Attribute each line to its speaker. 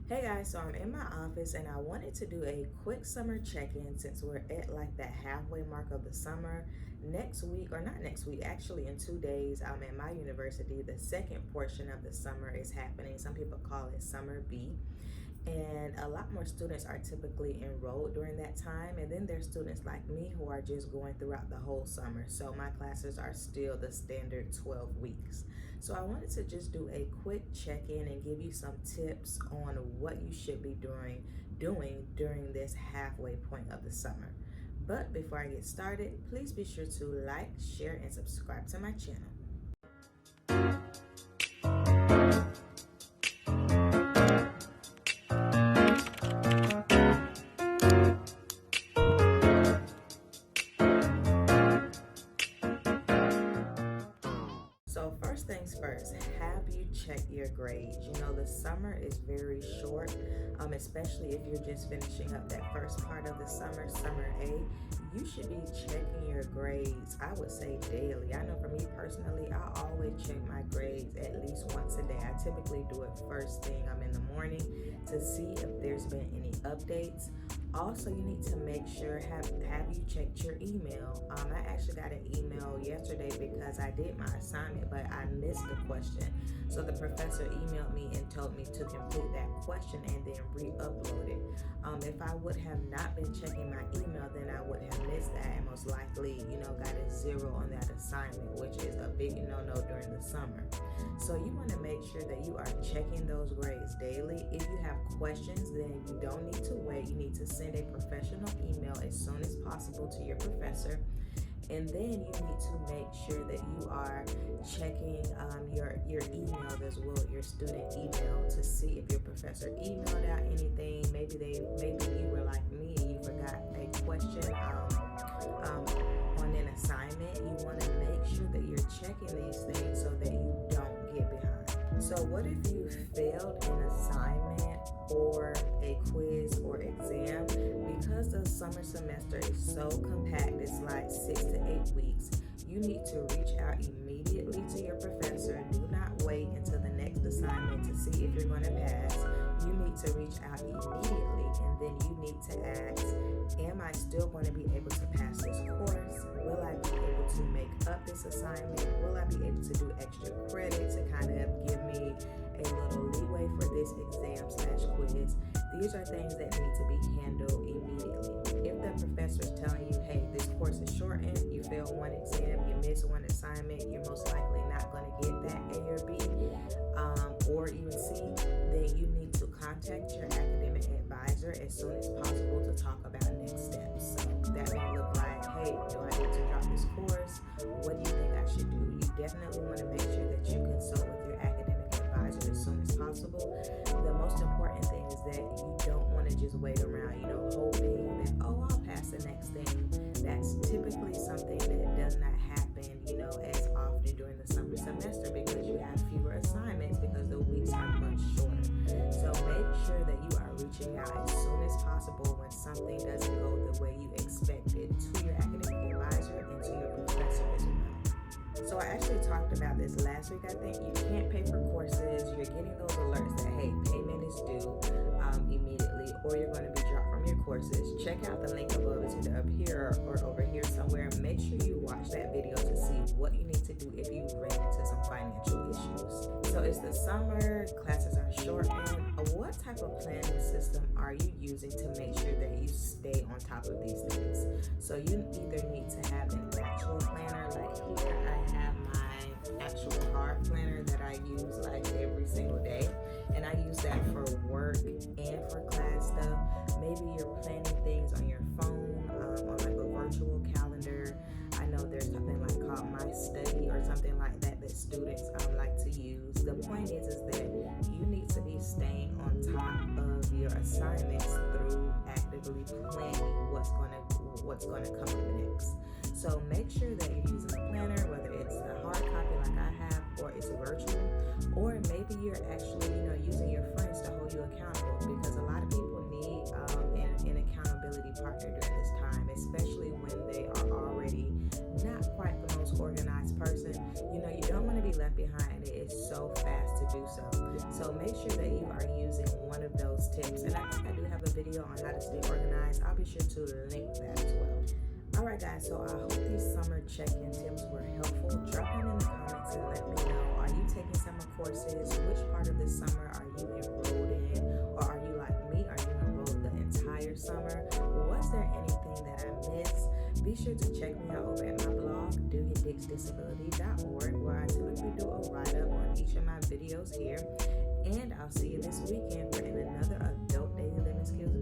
Speaker 1: Hey guys, so I'm in my office and I wanted to do a quick summer check-in since we're at like that halfway mark of the summer. Next week, or not next week, actually in 2 days, I'm at my university. The second portion of the summer is happening. Some people call it Summer B. And a lot more students are typically enrolled during that time, and then there's students like me who are just going throughout the whole summer. So my classes are still the standard 12 weeks. So I wanted to just do a quick check-in and give you some tips on what you should be doing during this halfway point of the summer. But before I get started, please be sure to like, share, and subscribe to my channel. So first things first, have you checked your grades? You know, the summer is very short, especially if you're just finishing up that first part of the summer, summer A. You should be checking your grades, I would say daily. I know for me personally, I always check my grades at least once a day. I typically do it first thing in the morning to see if there's been any updates. Also, you need to make sure, have you checked your email? I actually got an email yesterday because I did my assignment, but I missed the question. So the professor emailed me and told me to complete that question and then re-upload it. If I would have not been checking my email, then I would have missed that and most likely, got a 0 on that assignment, which is a big no-no during the summer. So you want to make sure that you are checking those grades daily. If you have questions, then you don't need to wait. You need to send a professional email as soon as possible to your professor. And then you need to make sure that you are checking your email as well, your student email, to see if your professor emailed out anything. Maybe you were like me and you forgot a question on an assignment. You want to make sure that you're checking these things so that you don't get behind. So what if you failed an assignment or a quiz or exam? Because the summer semester is so compact, it's like 6 to 8 weeks, you need to reach out immediately to your professor. Do not wait until the next assignment to see if you're going to pass. You need to reach out immediately, and then you need to ask, am I still going to be able to pass this course? Will I be able to make up this assignment? Will I be able to do extra credit to kind of give me a little leeway for this exam/quiz? These are things that need to be handled immediately. If the professor is telling you, hey, this course is shortened, you failed one exam, you missed one assignment, you're most likely not going to get that A or B or even C, then you need to contact your academic advisor as soon as possible to talk about next steps. So that may look like, hey, do I need to drop this course? What do you think I should do? You definitely want to make sure that you consult with your academic advisor as soon as possible. The most important thing is that you don't want to just wait around, hoping that, oh, I'll pass the next thing. That's typically something that does not happen, as often during the summer semester because you have fewer assignments because the weeks are much shorter. So make sure that you are reaching out as soon as possible when something doesn't go the way you expected to your academic advisor and to your professor as well. So I actually talked about this last week. I think you can't pay for courses. You're getting those alerts that, hey, payment is due immediately, or you're going to be dropped from your courses. Check out the link above. It's either up here or over here somewhere. Make sure you watch that video to see what you need to do if you ran into some financial issues. So it's the summer, classes are shortened. What type of planning system are you using to make sure that you stay on top of these things? So you either need to have an actual planner, like here I have my actual hard planner that I use like every single day, and I use that for work and for class stuff. Maybe you're planning things on your phone, on like a virtual calendar. I know there's something like called My Study or something like that that students like to use. The point is that you need to be staying on top of your assignments through actively planning what's going to come up next. So make sure that you're using a planner, whether it's a hard copy like I have or it's virtual, or maybe you're actually using your friends to hold you accountable, because a lot of people need an accountability partner during this time, especially when they are already not quite the most organized person. You don't want to be left behind. It is so fast to do so. So make sure that you are using one of those tips. And I think I do have a video on how to stay organized. I'll be sure to link that as well. Alright guys, so I hope these summer check-in tips were helpful. Drop them in the comments and let me know. Are you taking summer courses? Which part of the summer are you enrolled in? Or are you like me? Are you enrolled the entire summer? Was there anything that I missed? Be sure to check me out over at my blog, DugganDixDisability.org, where I typically do a write-up on each of my videos here. And I'll see you this weekend for another Adult Daily Living Skills